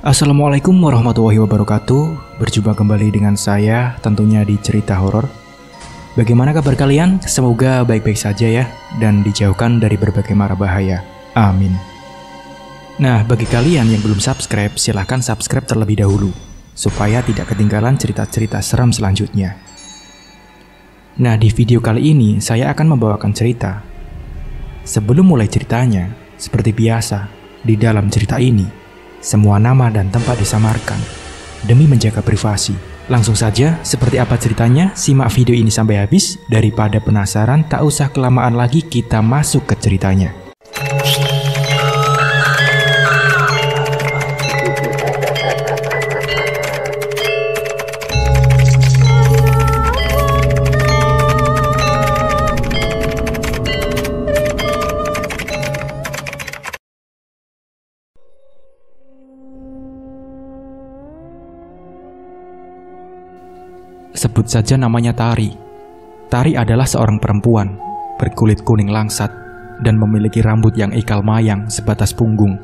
Assalamualaikum warahmatullahi wabarakatuh. Berjumpa kembali dengan saya tentunya di cerita horor. Bagaimana kabar kalian? Semoga baik-baik saja ya, dan dijauhkan dari berbagai mara bahaya. Amin. Nah, bagi kalian yang belum subscribe, silahkan subscribe terlebih dahulu supaya tidak ketinggalan cerita-cerita seram selanjutnya. Nah, di video kali ini saya akan membawakan cerita. Sebelum mulai ceritanya, seperti biasa, di dalam cerita ini semua nama dan tempat disamarkan demi menjaga privasi. Langsung saja, seperti apa ceritanya? Simak video ini sampai habis. Daripada penasaran, tak usah kelamaan lagi, kita masuk ke ceritanya. Sebut saja namanya Tari. Tari adalah seorang perempuan berkulit kuning langsat dan memiliki rambut yang ikal mayang sebatas punggung.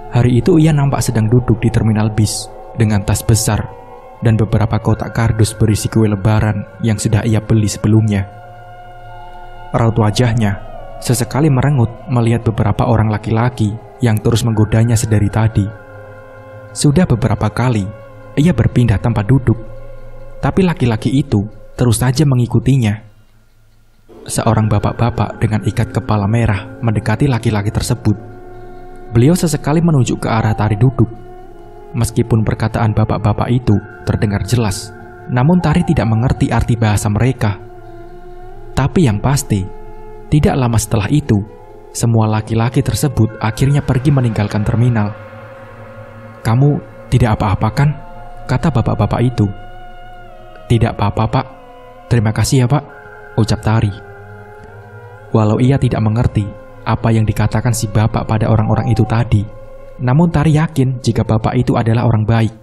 Hari itu ia nampak sedang duduk di terminal bis dengan tas besar dan beberapa kotak kardus berisi kue lebaran yang sudah ia beli sebelumnya. Raut wajahnya sesekali merengut melihat beberapa orang laki-laki yang terus menggodanya sedari tadi. Sudah beberapa kali ia berpindah tempat duduk, tapi laki-laki itu terus saja mengikutinya. Seorang bapak-bapak dengan ikat kepala merah mendekati laki-laki tersebut. Beliau sesekali menunjuk ke arah Tari duduk. Meskipun perkataan bapak-bapak itu terdengar jelas, namun Tari tidak mengerti arti bahasa mereka. Tapi yang pasti, tidak lama setelah itu, semua laki-laki tersebut akhirnya pergi meninggalkan terminal. "Kamu tidak apa-apa kan?" kata bapak-bapak itu. "Tidak apa-apa, Pak. Terima kasih ya, Pak," ucap Tari. Walau ia tidak mengerti apa yang dikatakan si bapak pada orang-orang itu tadi, namun Tari yakin jika bapak itu adalah orang baik.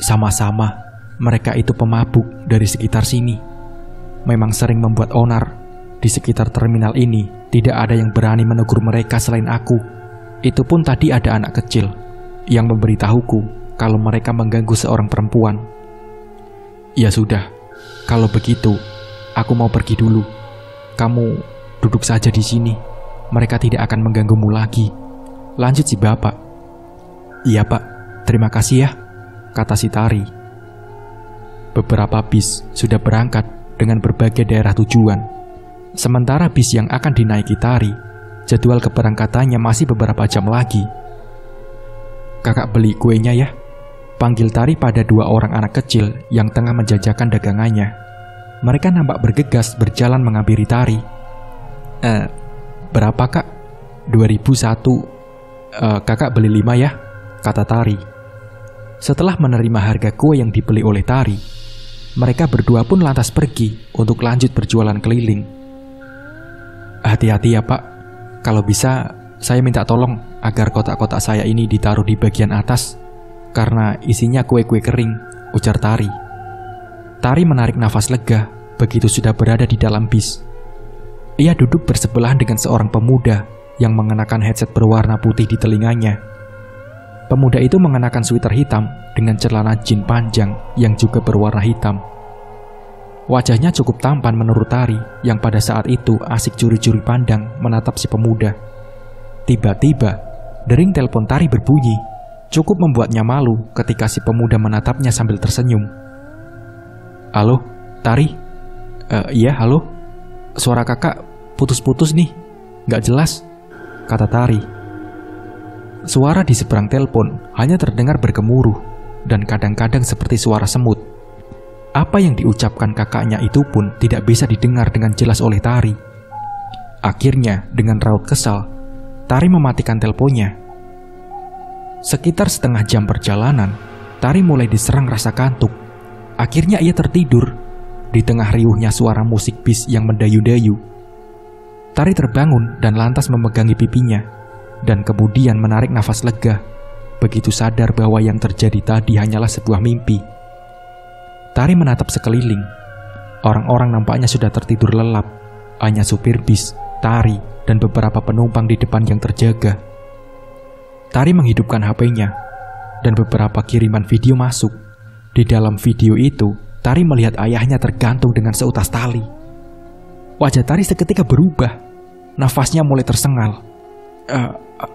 Sama-sama, mereka itu pemabuk dari sekitar sini. Memang sering membuat onar. Di sekitar terminal ini, tidak ada yang berani menegur mereka selain aku. Itu pun tadi ada anak kecil yang memberitahuku kalau mereka mengganggu seorang perempuan. "Ya sudah, kalau begitu, aku mau pergi dulu. Kamu duduk saja di sini. Mereka tidak akan mengganggumu lagi," lanjut si bapak. "Iya Pak, terima kasih ya," kata si Tari. Beberapa bis sudah berangkat dengan berbagai daerah tujuan. Sementara bis yang akan dinaiki Tari, jadwal keberangkatannya masih beberapa jam lagi. "Kakak beli kuenya ya," panggil Tari pada dua orang anak kecil yang tengah menjajakan dagangannya. Mereka nampak bergegas berjalan menghampiri Tari. Berapa kak?" 2001. Kakak beli 5 ya," kata Tari. Setelah menerima harga kue yang dibeli oleh Tari, mereka berdua pun lantas pergi untuk lanjut berjualan keliling. "Hati-hati ya Pak. Kalau bisa, saya minta tolong agar kotak-kotak saya ini ditaruh di bagian atas, karena isinya kue-kue kering," ujar Tari. Tari menarik nafas lega begitu sudah berada di dalam bis. Ia duduk bersebelahan dengan seorang pemuda yang mengenakan headset berwarna putih di telinganya. Pemuda itu mengenakan sweater hitam dengan celana jin panjang yang juga berwarna hitam. Wajahnya cukup tampan menurut Tari yang pada saat itu asik curi-curi pandang menatap si pemuda. Tiba-tiba, dering telepon Tari berbunyi. Cukup membuatnya malu ketika si pemuda menatapnya sambil tersenyum. "Halo, Tari?" Iya, halo. Suara kakak putus-putus nih, gak jelas," kata Tari. Suara di seberang telepon hanya terdengar bergemuruh dan kadang-kadang seperti suara semut. Apa yang diucapkan kakaknya itu pun tidak bisa didengar dengan jelas oleh Tari. Akhirnya, dengan raut kesal, Tari mematikan teleponnya. Sekitar setengah jam perjalanan, Tari mulai diserang rasa kantuk. Akhirnya ia tertidur di tengah riuhnya suara musik bis yang mendayu-dayu. Tari terbangun dan lantas memegangi pipinya, dan kemudian menarik nafas lega, begitu sadar bahwa yang terjadi tadi hanyalah sebuah mimpi. Tari menatap sekeliling. Orang-orang nampaknya sudah tertidur lelap. Hanya supir bis, Tari, dan beberapa penumpang di depan yang terjaga. Tari menghidupkan HP-nya dan beberapa kiriman video masuk. Di dalam video itu, Tari melihat ayahnya tergantung dengan seutas tali. Wajah Tari seketika berubah. Nafasnya mulai tersengal.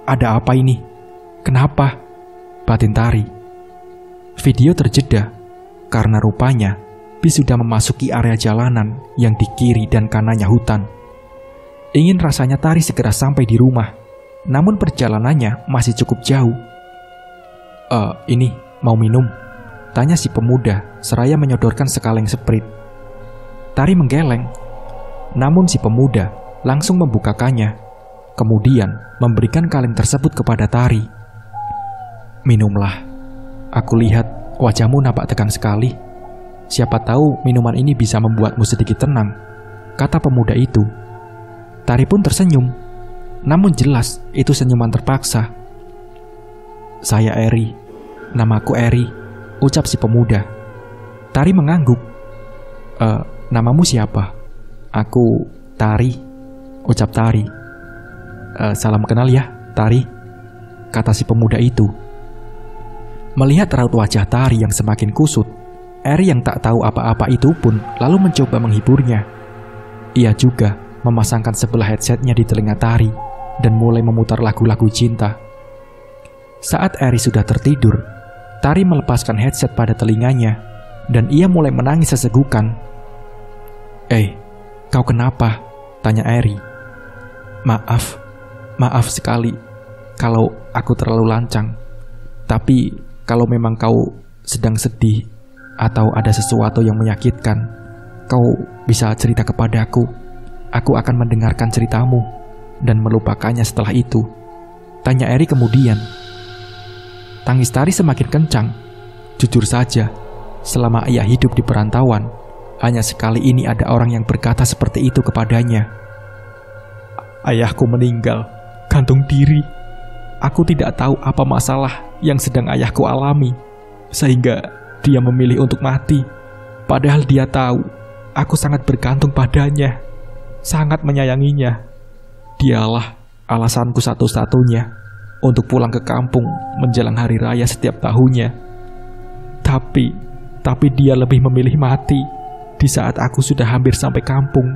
Ada apa ini? Kenapa? Batin Tari. Video terjeda karena rupanya bis sudah memasuki area jalanan yang di kiri dan kanannya hutan. Ingin rasanya Tari segera sampai di rumah, namun perjalanannya masih cukup jauh. Ini mau minum? Tanya si pemuda seraya menyodorkan sekaleng Sprite. Tari menggeleng, namun si pemuda langsung membukakannya, kemudian memberikan kaleng tersebut kepada Tari. Minumlah. Aku lihat wajahmu nampak tegang sekali. Siapa tahu minuman ini bisa membuatmu sedikit tenang, kata pemuda itu. Tari pun tersenyum, namun jelas itu senyuman terpaksa. Saya Eri, namaku Eri, ucap si pemuda. Tari mengangguk. Namamu siapa? Aku Tari, ucap Tari. Salam kenal ya, Tari, kata si pemuda itu. Melihat raut wajah Tari yang semakin kusut, Eri yang tak tahu apa-apa itu pun lalu mencoba menghiburnya. Ia juga memasangkan sebelah headsetnya di telinga Tari dan mulai memutar lagu-lagu cinta. Saat Eri sudah tertidur, Tari melepaskan headset pada telinganya dan ia mulai menangis sesegukan. Kau kenapa? Tanya Eri. Maaf sekali kalau aku terlalu lancang. Tapi kalau memang kau sedang sedih atau ada sesuatu yang menyakitkan, kau bisa cerita kepadaku. Aku akan mendengarkan ceritamu dan melupakannya setelah itu, tanya Eri kemudian. Tangis Tari semakin kencang. Jujur saja, selama ia hidup di perantauan, hanya sekali ini ada orang yang berkata seperti itu kepadanya. Ayahku meninggal, gantung diri. Aku tidak tahu apa masalah yang sedang ayahku alami, sehingga dia memilih untuk mati. Padahal dia tahu aku sangat bergantung padanya, sangat menyayanginya. Dialah alasanku satu-satunya untuk pulang ke kampung menjelang hari raya setiap tahunnya. Tapi dia lebih memilih mati di saat aku sudah hampir sampai kampung.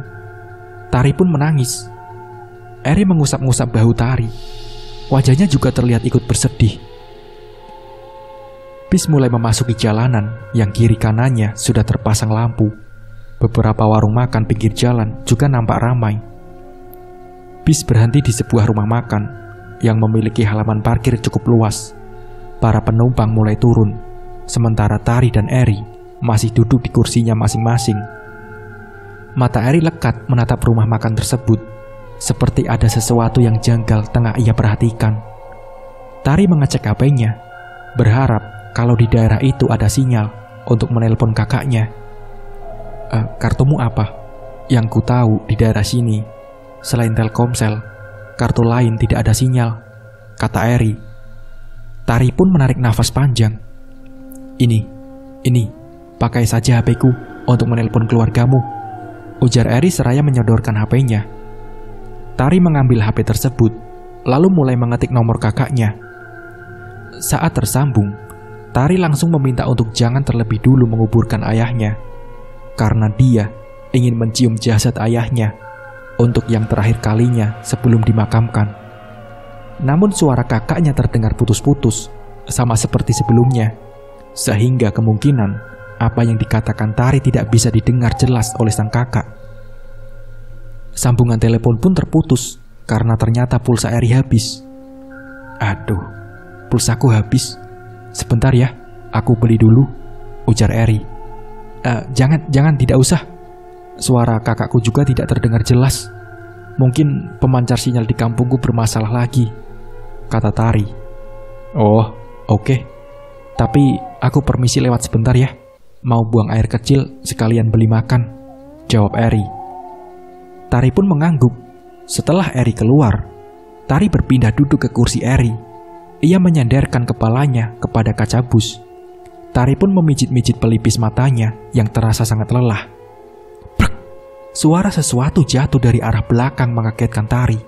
Tari pun menangis. Eri mengusap-ngusap bahu Tari. Wajahnya juga terlihat ikut bersedih. Bis mulai memasuki jalanan yang kiri kanannya sudah terpasang lampu. Beberapa warung makan pinggir jalan juga nampak ramai. Bis berhenti di sebuah rumah makan yang memiliki halaman parkir cukup luas. Para penumpang mulai turun, sementara Tari dan Eri masih duduk di kursinya masing-masing. Mata Eri lekat menatap rumah makan tersebut, seperti ada sesuatu yang janggal tengah ia perhatikan. Tari mengecek HP-nya, berharap kalau di daerah itu ada sinyal untuk menelpon kakaknya. Kartumu apa? Yang ku tahu di daerah sini, selain Telkomsel, kartu lain tidak ada sinyal, kata Eri. Tari pun menarik nafas panjang. Ini, pakai saja HP-ku untuk menelpon keluargamu, ujar Eri seraya menyodorkan HP-nya. Tari mengambil HP tersebut, lalu mulai mengetik nomor kakaknya. Saat tersambung, Tari langsung meminta untuk jangan terlebih dulu menguburkan ayahnya, karena dia ingin mencium jasad ayahnya untuk yang terakhir kalinya sebelum dimakamkan. Namun suara kakaknya terdengar putus-putus, sama seperti sebelumnya, sehingga kemungkinan apa yang dikatakan Tari tidak bisa didengar jelas oleh sang kakak. Sambungan telepon pun terputus karena ternyata pulsa Eri habis. Aduh, pulsaku habis. Sebentar ya, aku beli dulu, ujar Eri. Jangan, tidak usah. Suara kakakku juga tidak terdengar jelas. Mungkin pemancar sinyal di kampungku bermasalah lagi, kata Tari. Oh, oke. Tapi aku permisi lewat sebentar ya. Mau buang air kecil sekalian beli makan, jawab Eri. Tari pun mengangguk. Setelah Eri keluar, Tari berpindah duduk ke kursi Eri. Ia menyandarkan kepalanya kepada kaca bus. Tari pun memijit-mijit pelipis matanya yang terasa sangat lelah. Brek! Suara sesuatu jatuh dari arah belakang mengagetkan Tari.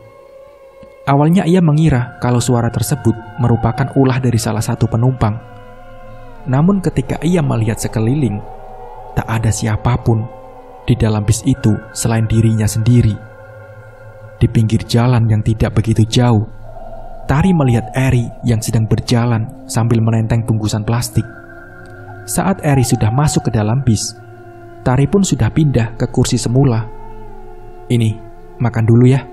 Awalnya ia mengira kalau suara tersebut merupakan ulah dari salah satu penumpang. Namun ketika ia melihat sekeliling, tak ada siapapun di dalam bis itu selain dirinya sendiri. Di pinggir jalan yang tidak begitu jauh, Tari melihat Eri yang sedang berjalan sambil menenteng bungkusan plastik. Saat Eri sudah masuk ke dalam bis, Tari pun sudah pindah ke kursi semula. "Ini, makan dulu ya,"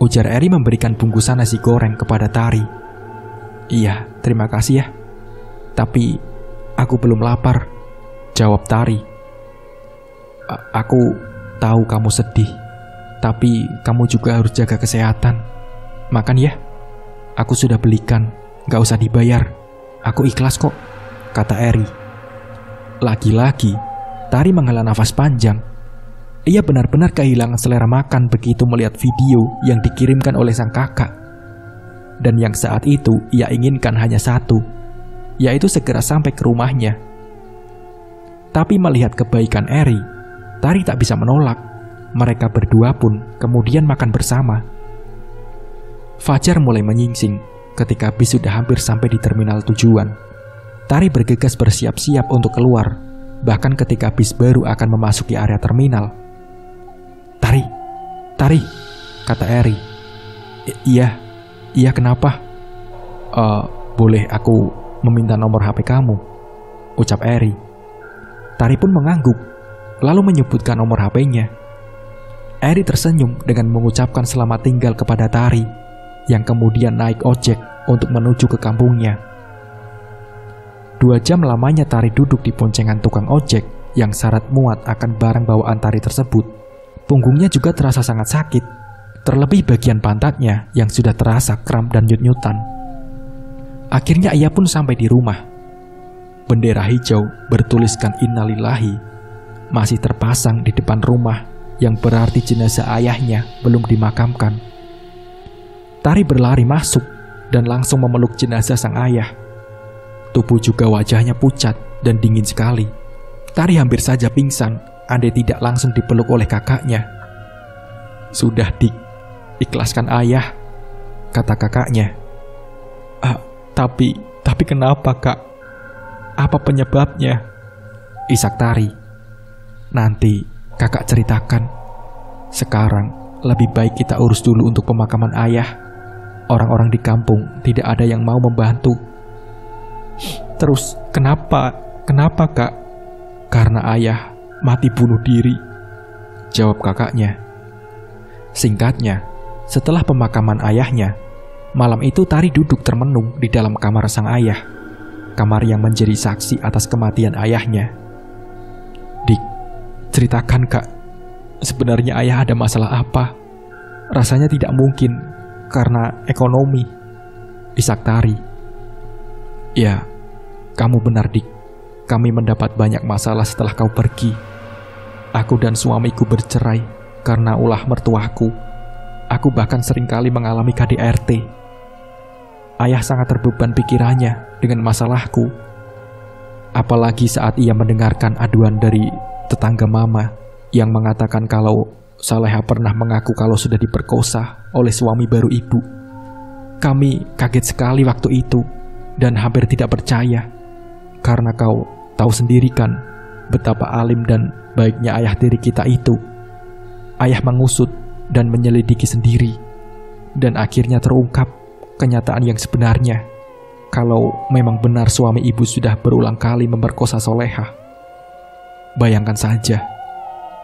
ujar Eri memberikan bungkusan nasi goreng kepada Tari. "Iya, terima kasih ya. Tapi aku belum lapar," jawab Tari. Aku tahu kamu sedih, tapi kamu juga harus jaga kesehatan. Makan ya. Aku sudah belikan, gak usah dibayar. Aku ikhlas kok," kata Eri. Lagi-lagi, Tari menghela nafas panjang. Ia benar-benar kehilangan selera makan begitu melihat video yang dikirimkan oleh sang kakak. Dan yang saat itu ia inginkan hanya satu, yaitu segera sampai ke rumahnya. Tapi melihat kebaikan Eri, Tari tak bisa menolak. Mereka berdua pun kemudian makan bersama. Fajar mulai menyingsing ketika bis sudah hampir sampai di terminal tujuan. Tari bergegas bersiap-siap untuk keluar, bahkan ketika bis baru akan memasuki area terminal. Tari, kata Eri. Iya kenapa? Boleh aku meminta nomor HP kamu?" ucap Eri. Tari pun mengangguk, lalu menyebutkan nomor HP-nya. Eri tersenyum dengan mengucapkan selamat tinggal kepada Tari, yang kemudian naik ojek untuk menuju ke kampungnya. 2 jam lamanya Tari duduk di boncengan tukang ojek yang syarat muat akan barang bawaan Tari tersebut. Punggungnya juga terasa sangat sakit, terlebih bagian pantatnya yang sudah terasa kram dan nyut-nyutan. Akhirnya ia pun sampai di rumah. Bendera hijau bertuliskan Innalillahi masih terpasang di depan rumah, yang berarti jenazah ayahnya belum dimakamkan. Tari berlari masuk dan langsung memeluk jenazah sang ayah. Tubuh juga wajahnya pucat dan dingin sekali. Tari hampir saja pingsan andai tidak langsung dipeluk oleh kakaknya. "Sudah, Dik, ikhlaskan ayah," kata kakaknya. Tapi kenapa, Kak? Apa penyebabnya?" isak Tari. "Nanti kakak ceritakan. Sekarang lebih baik kita urus dulu untuk pemakaman ayah. Orang-orang di kampung tidak ada yang mau membantu." "Terus kenapa, Kak?" "Karena ayah mati bunuh diri," jawab kakaknya. Singkatnya, setelah pemakaman ayahnya, malam itu Tari duduk termenung di dalam kamar sang ayah, kamar yang menjadi saksi atas kematian ayahnya. "Dik, ceritakan, Kak. Sebenarnya ayah ada masalah apa? Rasanya tidak mungkin karena ekonomi," isak Tari. "Ya, kamu benar, Dik. Kami mendapat banyak masalah setelah kau pergi. Aku dan suamiku bercerai karena ulah mertuaku. Aku bahkan seringkali mengalami KDRT. Ayah sangat terbeban pikirannya dengan masalahku. Apalagi saat ia mendengarkan aduan dari tetangga mama yang mengatakan kalau Saleha pernah mengaku kalau sudah diperkosa oleh suami baru ibu. Kami kaget sekali waktu itu dan hampir tidak percaya. Karena kau tahu sendiri kan betapa alim dan baiknya ayah tiri kita itu. Ayah mengusut dan menyelidiki sendiri, dan akhirnya terungkap kenyataan yang sebenarnya, kalau memang benar suami ibu sudah berulang kali memperkosa Soleha. Bayangkan saja,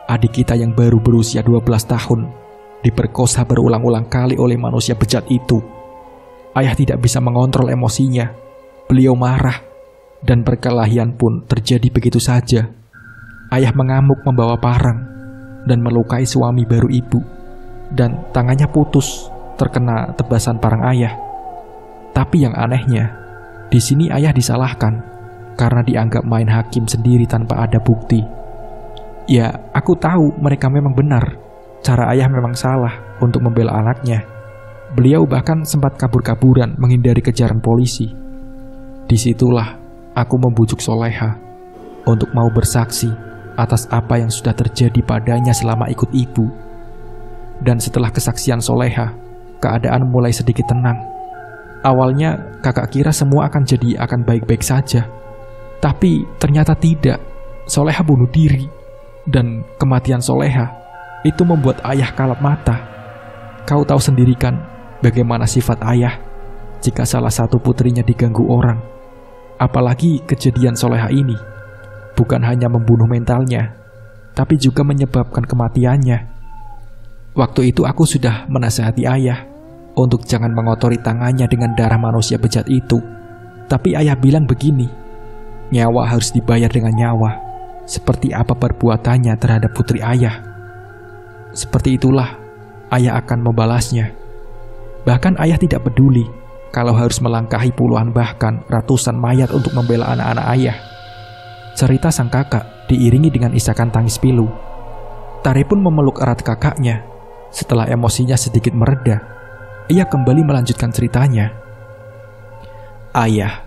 adik kita yang baru berusia 12 tahun diperkosa berulang-ulang kali oleh manusia bejat itu. Ayah tidak bisa mengontrol emosinya. Beliau marah, dan perkelahian pun terjadi begitu saja. Ayah mengamuk membawa parang dan melukai suami baru ibu, dan tangannya putus terkena tebasan parang ayah. Tapi yang anehnya, di sini ayah disalahkan karena dianggap main hakim sendiri tanpa ada bukti. Ya, aku tahu mereka memang benar. Cara ayah memang salah untuk membela anaknya. Beliau bahkan sempat kabur-kaburan menghindari kejaran polisi. Disitulah aku membujuk Soleha untuk mau bersaksi atas apa yang sudah terjadi padanya selama ikut ibu. Dan setelah kesaksian Soleha, keadaan mulai sedikit tenang. Awalnya kakak kira semua akan baik-baik saja. Tapi ternyata tidak. Soleha bunuh diri. Dan kematian Soleha itu membuat ayah kalap mata. Kau tahu sendiri kan bagaimana sifat ayah jika salah satu putrinya diganggu orang. Apalagi kejadian Soleha ini bukan hanya membunuh mentalnya, tapi juga menyebabkan kematiannya. Waktu itu aku sudah menasihati ayah untuk jangan mengotori tangannya dengan darah manusia bejat itu. Tapi ayah bilang begini, nyawa harus dibayar dengan nyawa. Seperti apa perbuatannya terhadap putri ayah, seperti itulah ayah akan membalasnya. Bahkan ayah tidak peduli kalau harus melangkahi puluhan bahkan ratusan mayat untuk membela anak-anak ayah. Cerita sang kakak diiringi dengan isakan tangis pilu. Tari pun memeluk erat kakaknya. Setelah emosinya sedikit mereda, ia kembali melanjutkan ceritanya. Ayah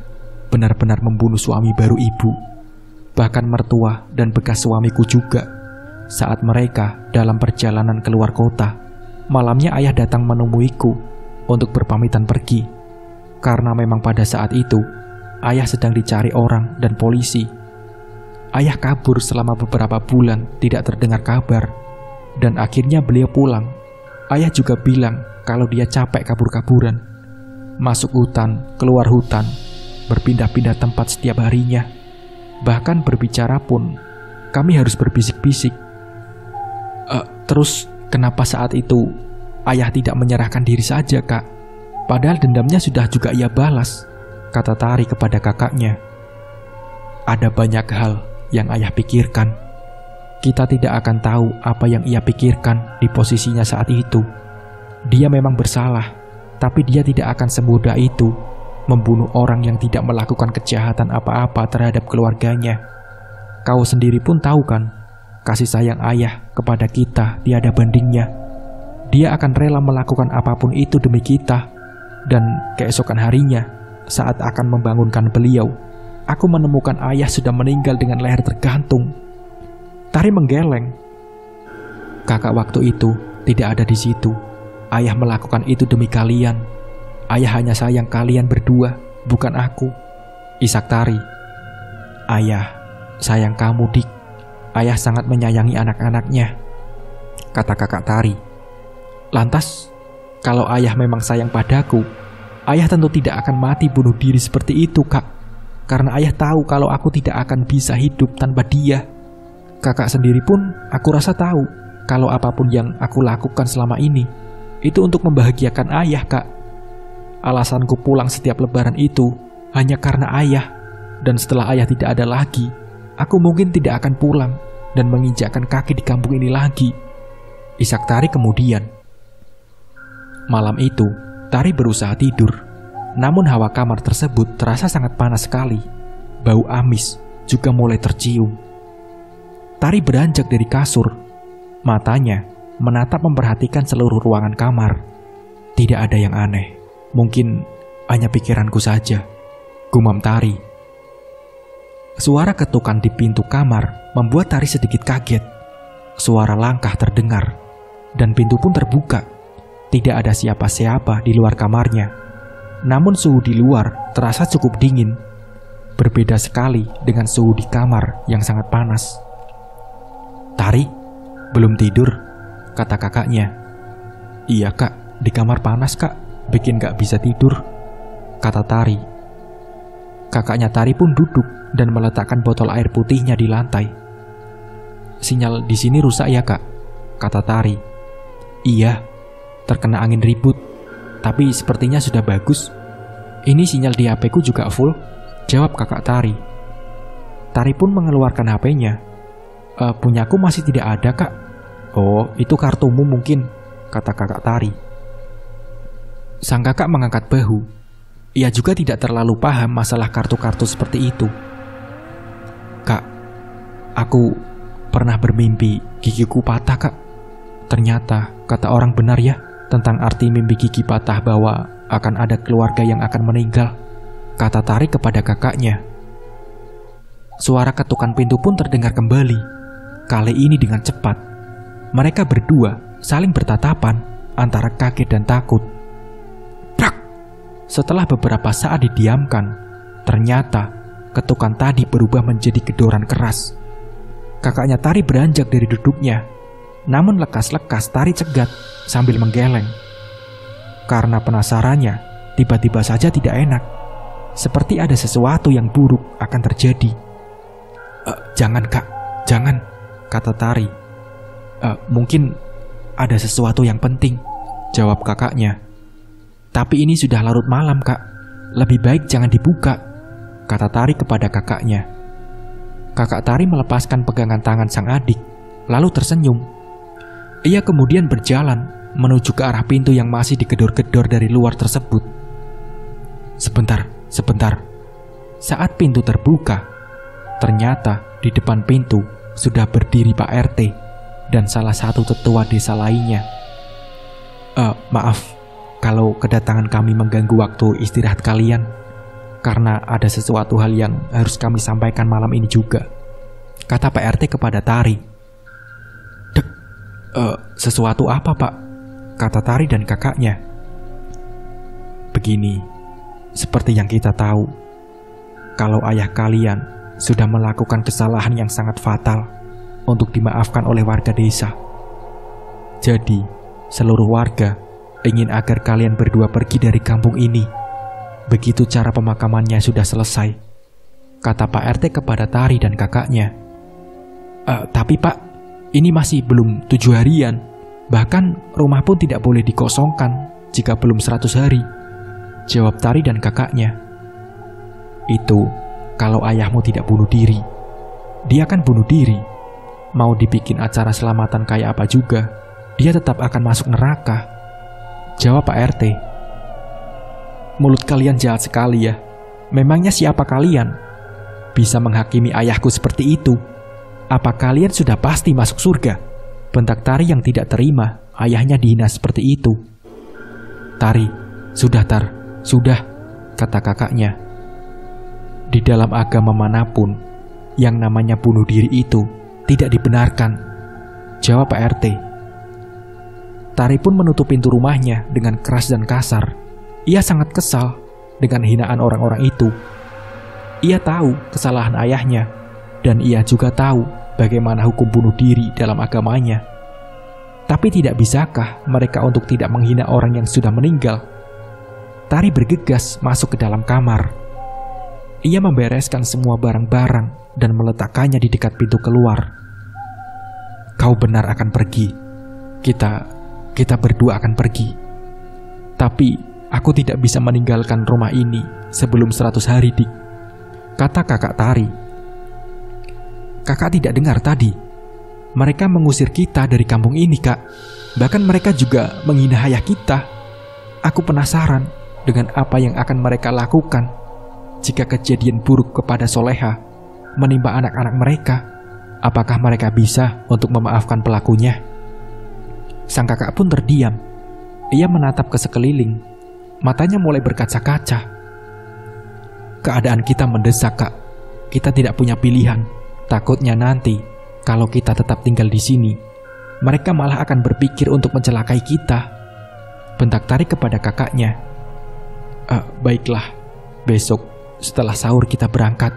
benar-benar membunuh suami baru ibu, bahkan mertua dan bekas suamiku juga. Saat mereka dalam perjalanan keluar kota, malamnya ayah datang menemuiku untuk berpamitan pergi. Karena memang pada saat itu, ayah sedang dicari orang dan polisi. Ayah kabur selama beberapa bulan tidak terdengar kabar. Dan akhirnya beliau pulang. Ayah juga bilang kalau dia capek kabur-kaburan, masuk hutan, keluar hutan, berpindah-pindah tempat setiap harinya. Bahkan berbicara pun kami harus berbisik-bisik. Terus kenapa saat itu ayah tidak menyerahkan diri saja, Kak? Padahal dendamnya sudah juga ia balas, kata Tari kepada kakaknya. Ada banyak hal yang ayah pikirkan. Kita tidak akan tahu apa yang ia pikirkan di posisinya saat itu. Dia memang bersalah, tapi dia tidak akan semudah itu membunuh orang yang tidak melakukan kejahatan apa-apa terhadap keluarganya. Kau sendiri pun tahu kan, kasih sayang ayah kepada kita tiada bandingnya. Dia akan rela melakukan apapun itu demi kita. Dan keesokan harinya, saat akan membangunkan beliau, aku menemukan ayah sudah meninggal dengan leher tergantung. Tari menggeleng. Kakak waktu itu tidak ada di situ. Ayah melakukan itu demi kalian. Ayah hanya sayang kalian berdua, bukan aku. Isak Tari. Ayah sayang kamu, Dik. Ayah sangat menyayangi anak-anaknya, kata kakak Tari. Lantas, kalau ayah memang sayang padaku, ayah tentu tidak akan mati bunuh diri seperti itu, Kak. Karena ayah tahu kalau aku tidak akan bisa hidup tanpa dia. Kakak sendiri pun aku rasa tahu kalau apapun yang aku lakukan selama ini itu untuk membahagiakan ayah, Kak. Alasanku pulang setiap lebaran itu hanya karena ayah. Dan setelah ayah tidak ada lagi, aku mungkin tidak akan pulang dan menginjakkan kaki di kampung ini lagi. Isak Tari kemudian. Malam itu, Tari berusaha tidur. Namun hawa kamar tersebut terasa sangat panas sekali. Bau amis juga mulai tercium. Tari beranjak dari kasur. Matanya menatap memperhatikan seluruh ruangan kamar. Tidak ada yang aneh. Mungkin hanya pikiranku saja, gumam Tari. Suara ketukan di pintu kamar membuat Tari sedikit kaget. Suara langkah terdengar, dan pintu pun terbuka. Tidak ada siapa-siapa di luar kamarnya. Namun suhu di luar terasa cukup dingin. Berbeda sekali dengan suhu di kamar yang sangat panas. Tari, belum tidur, kata kakaknya. Iya, Kak, di kamar panas, Kak. Bikin gak bisa tidur, kata Tari. Kakaknya Tari pun duduk dan meletakkan botol air putihnya di lantai. Sinyal di sini rusak ya, Kak, kata Tari. Iya, terkena angin ribut, tapi sepertinya sudah bagus. Ini sinyal di HP-ku juga full, jawab kakak Tari. Tari pun mengeluarkan HP-nya. Punyaku masih tidak ada, Kak. Oh, itu kartumu mungkin, kata kakak Tari. Sang kakak mengangkat bahu. Ia juga tidak terlalu paham masalah kartu-kartu seperti itu. Kak, aku pernah bermimpi gigiku patah, Kak. Ternyata kata orang benar ya tentang arti mimpi gigi patah bahwa akan ada keluarga yang akan meninggal, kata Tari kepada kakaknya. Suara ketukan pintu pun terdengar kembali. Kali ini dengan cepat. Mereka berdua saling bertatapan antara kaget dan takut. Setelah beberapa saat didiamkan, ternyata ketukan tadi berubah menjadi gedoran keras. Kakaknya Tari beranjak dari duduknya, namun lekas-lekas Tari cegat sambil menggeleng. Karena penasarannya, tiba-tiba saja tidak enak, seperti ada sesuatu yang buruk akan terjadi. Jangan kak, jangan, kata Tari. Mungkin ada sesuatu yang penting, jawab kakaknya. Tapi ini sudah larut malam kak, lebih baik jangan dibuka, kata Tari kepada kakaknya. Kakak Tari melepaskan pegangan tangan sang adik, lalu tersenyum. Ia kemudian berjalan menuju ke arah pintu yang masih digedor-gedor dari luar tersebut. Sebentar. Saat pintu terbuka, ternyata di depan pintu sudah berdiri Pak RT dan salah satu tetua desa lainnya. Maaf kalau kedatangan kami mengganggu waktu istirahat kalian, karena ada sesuatu hal yang harus kami sampaikan malam ini juga, kata Pak RT kepada Tari. Sesuatu apa Pak? Kata Tari dan kakaknya. Begini, seperti yang kita tahu, kalau ayah kalian sudah melakukan kesalahan yang sangat fatal untuk dimaafkan oleh warga desa. Jadi, seluruh warga ingin agar kalian berdua pergi dari kampung ini begitu cara pemakamannya sudah selesai, kata Pak RT kepada Tari dan kakaknya. Tapi Pak, ini masih belum 7 harian. Bahkan rumah pun tidak boleh dikosongkan jika belum 100 hari, jawab Tari dan kakaknya. Itu kalau ayahmu tidak bunuh diri. Dia kan bunuh diri. Mau dibikin acara selamatan kayak apa juga, dia tetap akan masuk neraka, jawab Pak RT. Mulut kalian jahat sekali ya. Memangnya siapa kalian bisa menghakimi ayahku seperti itu? Apa kalian sudah pasti masuk surga? Bentak Tari yang tidak terima ayahnya dihina seperti itu. Tari, sudah Tar, sudah, kata kakaknya. Di dalam agama manapun, yang namanya bunuh diri itu tidak dibenarkan, jawab Pak RT. Tari pun menutup pintu rumahnya dengan keras dan kasar. Ia sangat kesal dengan hinaan orang-orang itu. Ia tahu kesalahan ayahnya, dan ia juga tahu bagaimana hukum bunuh diri dalam agamanya. Tapi tidak bisakah mereka untuk tidak menghina orang yang sudah meninggal? Tari bergegas masuk ke dalam kamar. Ia membereskan semua barang-barang dan meletakkannya di dekat pintu keluar. Kau benar akan pergi. Kita berdua akan pergi. Tapi aku tidak bisa meninggalkan rumah ini sebelum 100 hari, Dik, kata kakak Tari. Kakak tidak dengar tadi. Mereka mengusir kita dari kampung ini, Kak. Bahkan mereka juga menghina ayah kita. Aku penasaran dengan apa yang akan mereka lakukan jika kejadian buruk kepada Soleha menimpa anak-anak mereka. Apakah mereka bisa untuk memaafkan pelakunya? Sang kakak pun terdiam. Ia menatap ke sekeliling. Matanya mulai berkaca-kaca. Keadaan kita mendesak, Kak. Kita tidak punya pilihan. Takutnya nanti kalau kita tetap tinggal di sini, mereka malah akan berpikir untuk mencelakai kita, bentak Tari kepada kakaknya. Baiklah, besok setelah sahur kita berangkat,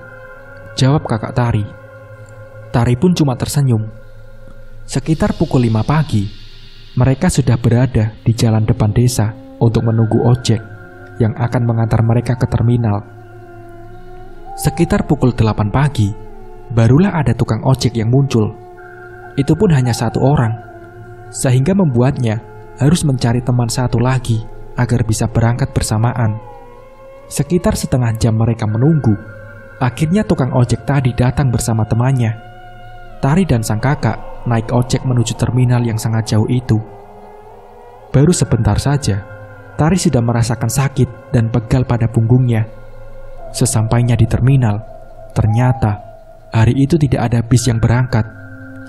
jawab kakak Tari. Tari pun cuma tersenyum. Sekitar pukul 5 pagi, mereka sudah berada di jalan depan desa untuk menunggu ojek yang akan mengantar mereka ke terminal. Sekitar pukul 8 pagi, barulah ada tukang ojek yang muncul. Itu pun hanya 1 orang, sehingga membuatnya harus mencari teman satu lagi agar bisa berangkat bersamaan. Sekitar setengah jam mereka menunggu. Akhirnya tukang ojek tadi datang bersama temannya. Tari dan sang kakak naik ojek menuju terminal yang sangat jauh itu. Baru sebentar saja, Tari sudah merasakan sakit dan pegal pada punggungnya. Sesampainya di terminal, ternyata hari itu tidak ada bis yang berangkat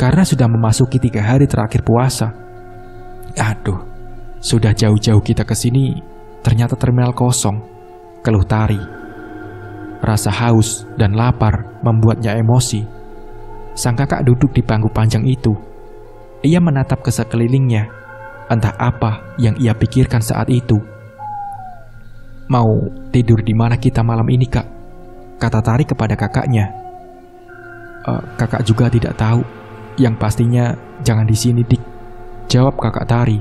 karena sudah memasuki 3 hari terakhir puasa. Aduh, sudah jauh-jauh kita ke sini, ternyata terminal kosong, keluh Tari. Rasa haus dan lapar membuatnya emosi. Sang kakak duduk di bangku panjang itu. Ia menatap ke sekelilingnya, entah apa yang ia pikirkan saat itu. Mau tidur di mana kita malam ini, Kak? Kata Tari kepada kakaknya. Kakak juga tidak tahu. Yang pastinya jangan di sini, Dik, jawab kakak Tari.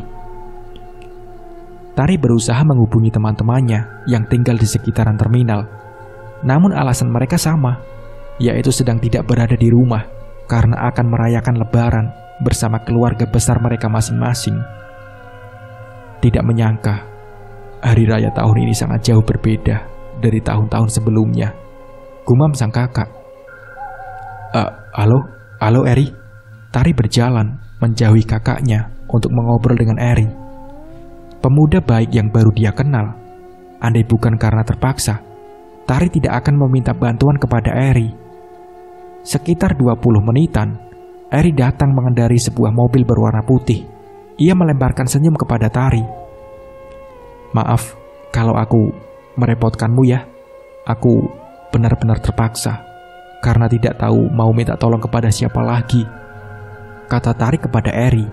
Tari berusaha menghubungi teman-temannya yang tinggal di sekitaran terminal. Namun alasan mereka sama, yaitu sedang tidak berada di rumah karena akan merayakan Lebaran bersama keluarga besar mereka masing-masing. Tidak menyangka, hari raya tahun ini sangat jauh berbeda dari tahun-tahun sebelumnya, gumam sang kakak. Halo Eri. Tari berjalan menjauhi kakaknya untuk mengobrol dengan Eri. Pemuda baik yang baru dia kenal. Andai bukan karena terpaksa, Tari tidak akan meminta bantuan kepada Eri. Sekitar 20 menitan, Eri datang mengendarai sebuah mobil berwarna putih. Ia melemparkan senyum kepada Tari. Maaf kalau aku merepotkanmu ya. Aku benar-benar terpaksa karena tidak tahu mau minta tolong kepada siapa lagi, kata Tari kepada Eri.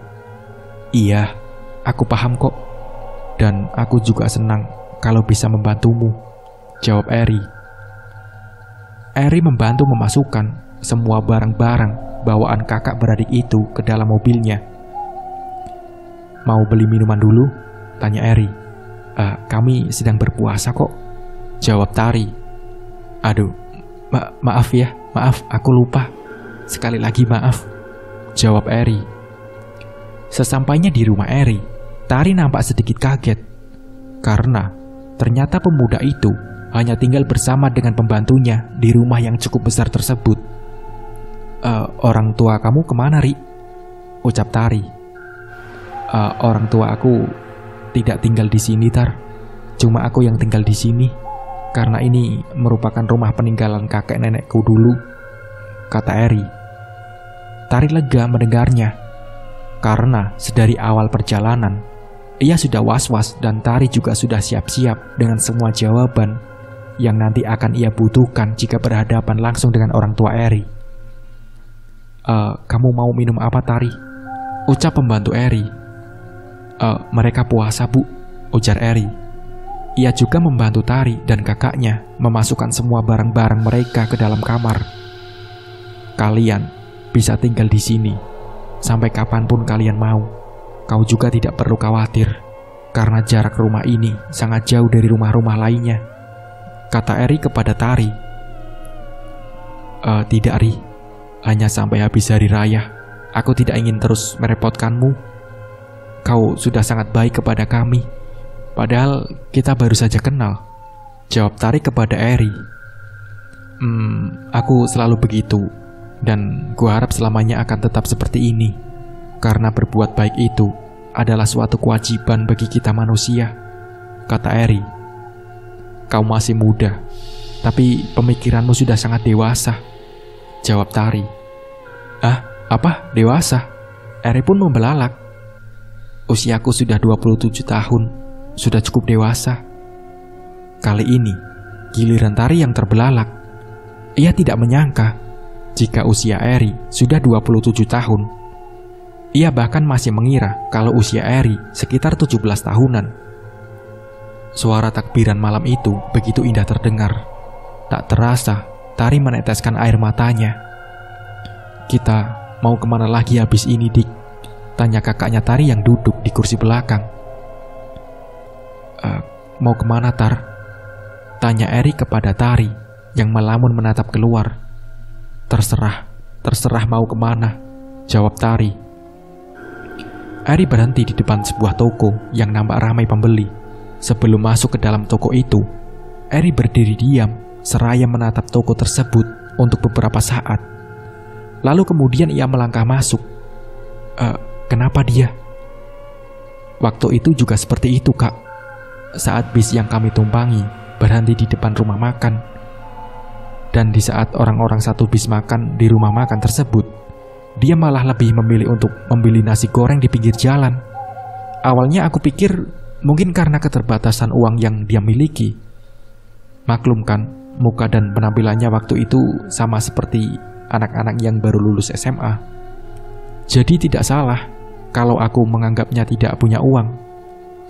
Iya, aku paham kok. Dan aku juga senang kalau bisa membantumu, jawab Eri. Eri membantu memasukkan semua barang-barang bawaan kakak beradik itu ke dalam mobilnya. Mau beli minuman dulu? Tanya Eri. Kami sedang berpuasa kok, jawab Tari. Aduh, maaf ya, maaf aku lupa. Sekali lagi maaf, jawab Eri. Sesampainya di rumah Eri, Tari nampak sedikit kaget karena ternyata pemuda itu hanya tinggal bersama dengan pembantunya di rumah yang cukup besar tersebut. Orang tua kamu kemana, Ri? Ucap Tari. Orang tua aku tidak tinggal di sini, Tar. Cuma aku yang tinggal di sini karena ini merupakan rumah peninggalan kakek nenekku dulu, kata Eri. Tari lega mendengarnya karena sedari awal perjalanan ia sudah was-was dan Tari juga sudah siap-siap dengan semua jawaban yang nanti akan ia butuhkan jika berhadapan langsung dengan orang tua Eri. Kamu mau minum apa, Tari? Ucap pembantu Eri. Mereka puasa, Bu, ujar Eri. Ia juga membantu Tari dan kakaknya memasukkan semua barang-barang mereka ke dalam kamar. Kalian bisa tinggal di sini sampai kapanpun kalian mau. Kau juga tidak perlu khawatir karena jarak rumah ini sangat jauh dari rumah-rumah lainnya, kata Eri kepada Tari. Tidak, Ri. Hanya sampai habis hari raya. Aku tidak ingin terus merepotkanmu. Kau sudah sangat baik kepada kami. Padahal kita baru saja kenal, jawab Tari kepada Eri. Aku selalu begitu. Dan gua harap selamanya akan tetap seperti ini. Karena berbuat baik itu adalah suatu kewajiban bagi kita manusia, kata Eri. Kau masih muda, tapi pemikiranmu sudah sangat dewasa, jawab Tari. Apa? Dewasa? Eri pun membelalak. Usiaku sudah 27 tahun, sudah cukup dewasa. Kali ini, giliran Tari yang terbelalak. Ia tidak menyangka jika usia Eri sudah 27 tahun. Ia bahkan masih mengira kalau usia Eri sekitar 17 tahunan. Suara takbiran malam itu begitu indah terdengar. Tak terasa, Tari meneteskan air matanya. Kita mau kemana lagi habis ini, Dik? Tanya kakaknya Tari yang duduk di kursi belakang. Mau kemana, Tar? Tanya Eri kepada Tari yang melamun menatap keluar. Terserah mau kemana, jawab Tari. Eri berhenti di depan sebuah toko yang nampak ramai pembeli. Sebelum masuk ke dalam toko itu, Eri berdiri diam seraya menatap toko tersebut untuk beberapa saat. Lalu kemudian ia melangkah masuk. Kenapa dia? Waktu itu juga seperti itu, Kak. Saat bis yang kami tumpangi berhenti di depan rumah makan. Dan di saat orang-orang satu bis makan di rumah makan tersebut, dia malah lebih memilih untuk membeli nasi goreng di pinggir jalan. Awalnya aku pikir mungkin karena keterbatasan uang yang dia miliki. Maklumkan, muka dan penampilannya waktu itu sama seperti anak-anak yang baru lulus SMA. Jadi tidak salah kalau aku menganggapnya tidak punya uang.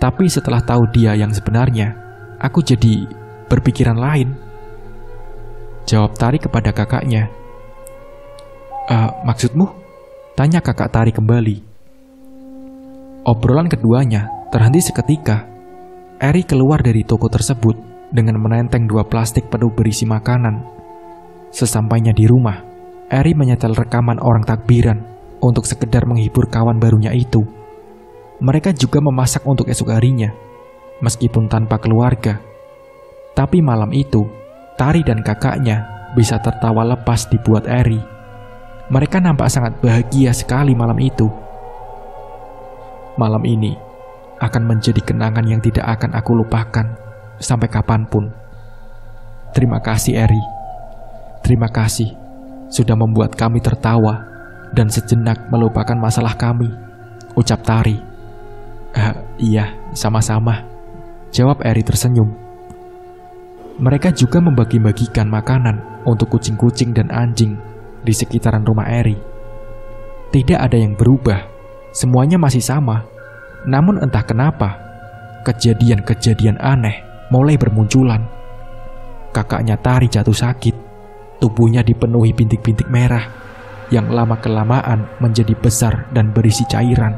Tapi setelah tahu dia yang sebenarnya, aku jadi berpikiran lain. Jawab Tari kepada kakaknya. Maksudmu? Tanya kakak Tari kembali. Obrolan keduanya terhenti seketika. Eri keluar dari toko tersebut dengan menenteng 2 plastik penuh berisi makanan. Sesampainya di rumah, Eri menyetel rekaman orang takbiran untuk sekedar menghibur kawan barunya itu. Mereka juga memasak untuk esok harinya, meskipun tanpa keluarga. Tapi malam itu, Tari dan kakaknya bisa tertawa lepas dibuat Eri. Mereka nampak sangat bahagia sekali malam itu. Malam ini akan menjadi kenangan yang tidak akan aku lupakan sampai kapanpun. Terima kasih Eri. Terima kasih sudah membuat kami tertawa dan sejenak melupakan masalah kami, ucap Tari. Iya, sama-sama, jawab Eri tersenyum. Mereka juga membagi-bagikan makanan untuk kucing-kucing dan anjing di sekitaran rumah Eri. Tidak ada yang berubah, semuanya masih sama. Namun entah kenapa, kejadian-kejadian aneh mulai bermunculan. Kakaknya Tari jatuh sakit. Tubuhnya dipenuhi bintik-bintik merah yang lama-kelamaan menjadi besar dan berisi cairan.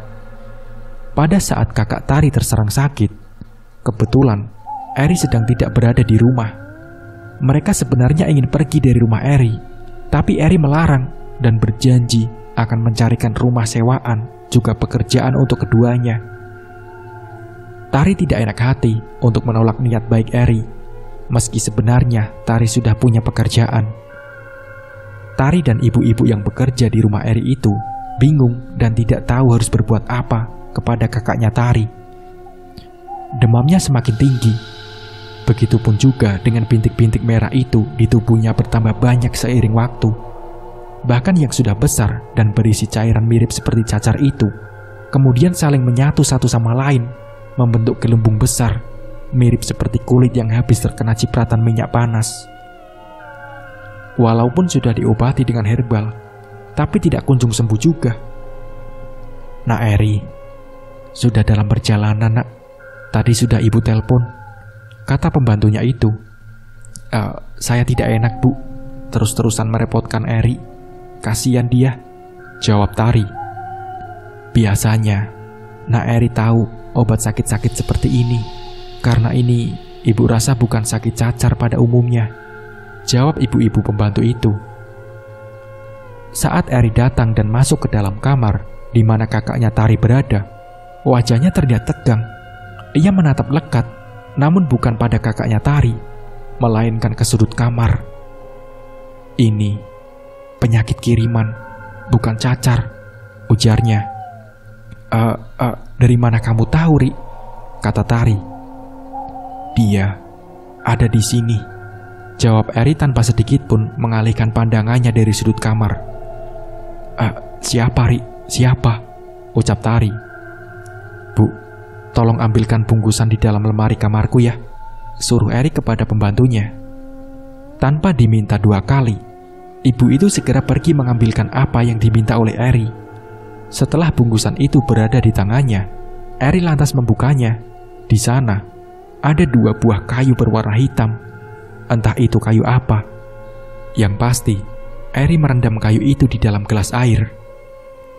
Pada saat kakak Tari terserang sakit, kebetulan Eri sedang tidak berada di rumah. Mereka sebenarnya ingin pergi dari rumah Eri, tapi Eri melarang dan berjanji akan mencarikan rumah sewaan juga pekerjaan untuk keduanya. Tari tidak enak hati untuk menolak niat baik Eri, meski sebenarnya Tari sudah punya pekerjaan. Tari dan ibu-ibu yang bekerja di rumah Eri itu bingung dan tidak tahu harus berbuat apa kepada kakaknya Tari. Demamnya semakin tinggi. Begitupun juga dengan bintik-bintik merah itu di tubuhnya bertambah banyak seiring waktu. Bahkan yang sudah besar dan berisi cairan mirip seperti cacar itu kemudian saling menyatu satu sama lain, membentuk gelembung besar mirip seperti kulit yang habis terkena cipratan minyak panas. Walaupun sudah diobati dengan herbal, tapi tidak kunjung sembuh juga. Nak Eri, sudah dalam perjalanan nak. Tadi sudah ibu telepon, kata pembantunya itu. Saya tidak enak bu, terus-terusan merepotkan Eri. Kasihan dia, jawab Tari. Biasanya, Nak Eri tahu obat sakit-sakit seperti ini. Karena ini, ibu rasa bukan sakit cacar pada umumnya, jawab ibu-ibu pembantu itu. Saat Eri datang dan masuk ke dalam kamar di mana kakaknya Tari berada, wajahnya terlihat tegang. Ia menatap lekat, namun bukan pada kakaknya Tari, melainkan ke sudut kamar. Ini penyakit kiriman, bukan cacar, ujarnya. Dari mana kamu tahu, Ri? Kata Tari. Dia ada di sini, jawab Eri tanpa sedikit pun mengalihkan pandangannya dari sudut kamar. Siapa, Ri? Siapa? Ucap Tari. Bu, tolong ambilkan bungkusan di dalam lemari kamarku ya, suruh Eri kepada pembantunya. Tanpa diminta 2 kali, ibu itu segera pergi mengambilkan apa yang diminta oleh Eri. Setelah bungkusan itu berada di tangannya, Eri lantas membukanya. Di sana, ada 2 buah kayu berwarna hitam. Entah itu kayu apa. Yang pasti, Eri merendam kayu itu di dalam gelas air.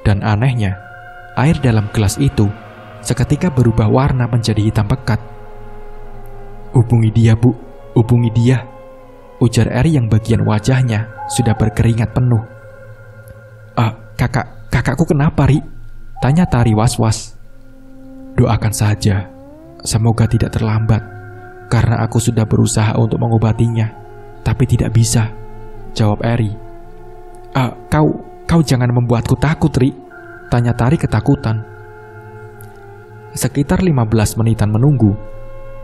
Dan anehnya, air dalam gelas itu seketika berubah warna menjadi hitam pekat. Hubungi dia, Bu. Hubungi dia, ujar Eri yang bagian wajahnya sudah berkeringat penuh. Kakakku kenapa, Ri? Tanya Tari was-was. Doakan saja, semoga tidak terlambat, karena aku sudah berusaha untuk mengobatinya, tapi tidak bisa, jawab Eri. Kau jangan membuatku takut, Ri, tanya Tari ketakutan. Sekitar 15 menitan menunggu,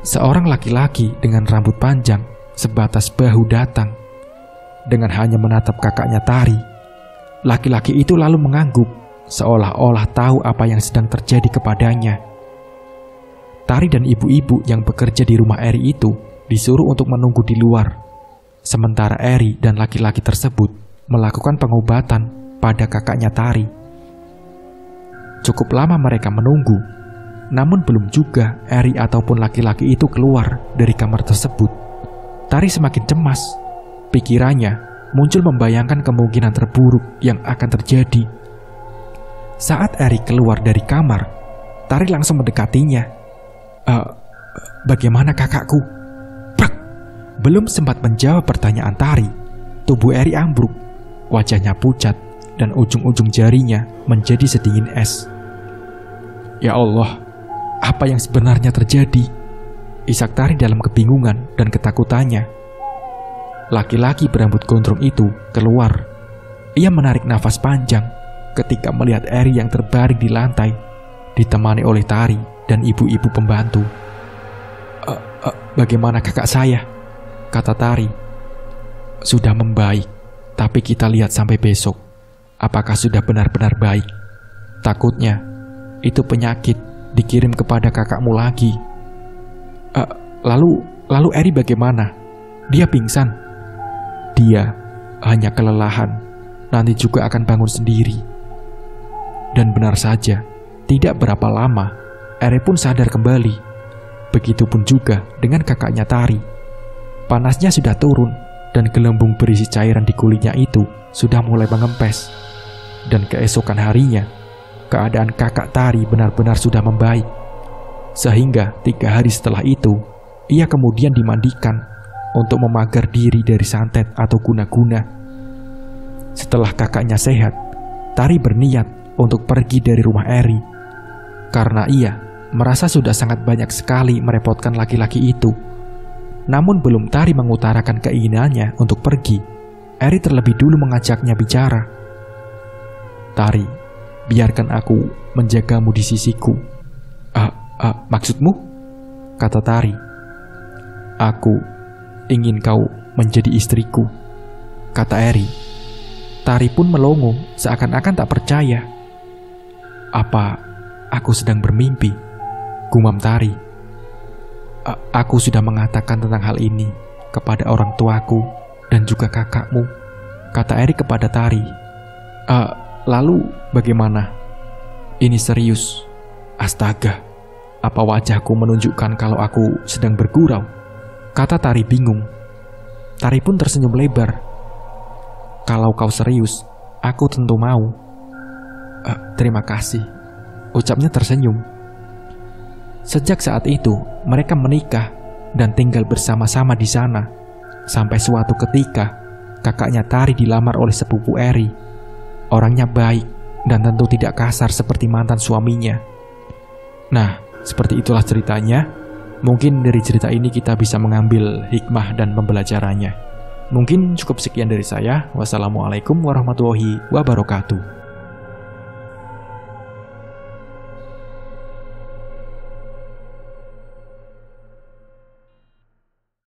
seorang laki-laki dengan rambut panjang sebatas bahu datang. Dengan hanya menatap kakaknya Tari, laki-laki itu lalu mengangguk, seolah-olah tahu apa yang sedang terjadi kepadanya. Tari dan ibu-ibu yang bekerja di rumah Eri itu disuruh untuk menunggu di luar, sementara Eri dan laki-laki tersebut melakukan pengobatan pada kakaknya Tari. Cukup lama mereka menunggu. Namun belum juga Eri ataupun laki-laki itu keluar dari kamar tersebut, Tari semakin cemas. Pikirannya muncul membayangkan kemungkinan terburuk yang akan terjadi. Saat Eri keluar dari kamar, Tari langsung mendekatinya. Bagaimana kakakku? Prak! Belum sempat menjawab pertanyaan Tari, tubuh Eri ambruk. Wajahnya pucat dan ujung-ujung jarinya menjadi sedingin es. Ya Allah, apa yang sebenarnya terjadi? Isak Tari dalam kebingungan dan ketakutannya. Laki-laki berambut gondrong itu keluar. Ia menarik nafas panjang ketika melihat Eri yang terbaring di lantai, ditemani oleh Tari dan ibu-ibu pembantu. Bagaimana kakak saya? Kata Tari. Sudah membaik, tapi kita lihat sampai besok. Apakah sudah benar-benar baik? Takutnya itu penyakit dikirim kepada kakakmu lagi. Lalu Eri bagaimana? Dia pingsan. Dia hanya kelelahan, nanti juga akan bangun sendiri. Dan benar saja, tidak berapa lama Eri pun sadar kembali. Begitupun juga dengan kakaknya Tari. Panasnya sudah turun dan gelembung berisi cairan di kulitnya itu sudah mulai mengempes. Dan keesokan harinya, keadaan kakak Tari benar-benar sudah membaik. Sehingga 3 hari setelah itu, ia kemudian dimandikan untuk memagar diri dari santet atau guna-guna. Setelah kakaknya sehat, Tari berniat untuk pergi dari rumah Eri. Karena ia merasa sudah sangat banyak sekali merepotkan laki-laki itu. Namun belum Tari mengutarakan keinginannya untuk pergi, Eri terlebih dulu mengajaknya bicara. Tari, biarkan aku menjagamu di sisiku. Maksudmu? Kata Tari. Aku ingin kau menjadi istriku, kata Eri. Tari pun melongo seakan-akan tak percaya. Apa aku sedang bermimpi? Gumam Tari. Aku sudah mengatakan tentang hal ini kepada orang tuaku dan juga kakakmu, kata Eri kepada Tari. Lalu bagaimana? Ini serius. Astaga, apa wajahku menunjukkan kalau aku sedang bergurau? Kata Tari bingung. Tari pun tersenyum lebar. Kalau kau serius, aku tentu mau. Terima kasih, ucapnya tersenyum. Sejak saat itu, mereka menikah dan tinggal bersama-sama di sana. Sampai suatu ketika, kakaknya Tari dilamar oleh sepupu Eri. Orangnya baik dan tentu tidak kasar seperti mantan suaminya. Nah, seperti itulah ceritanya. Mungkin dari cerita ini kita bisa mengambil hikmah dan pembelajarannya. Mungkin cukup sekian dari saya. Wassalamualaikum warahmatullahi wabarakatuh.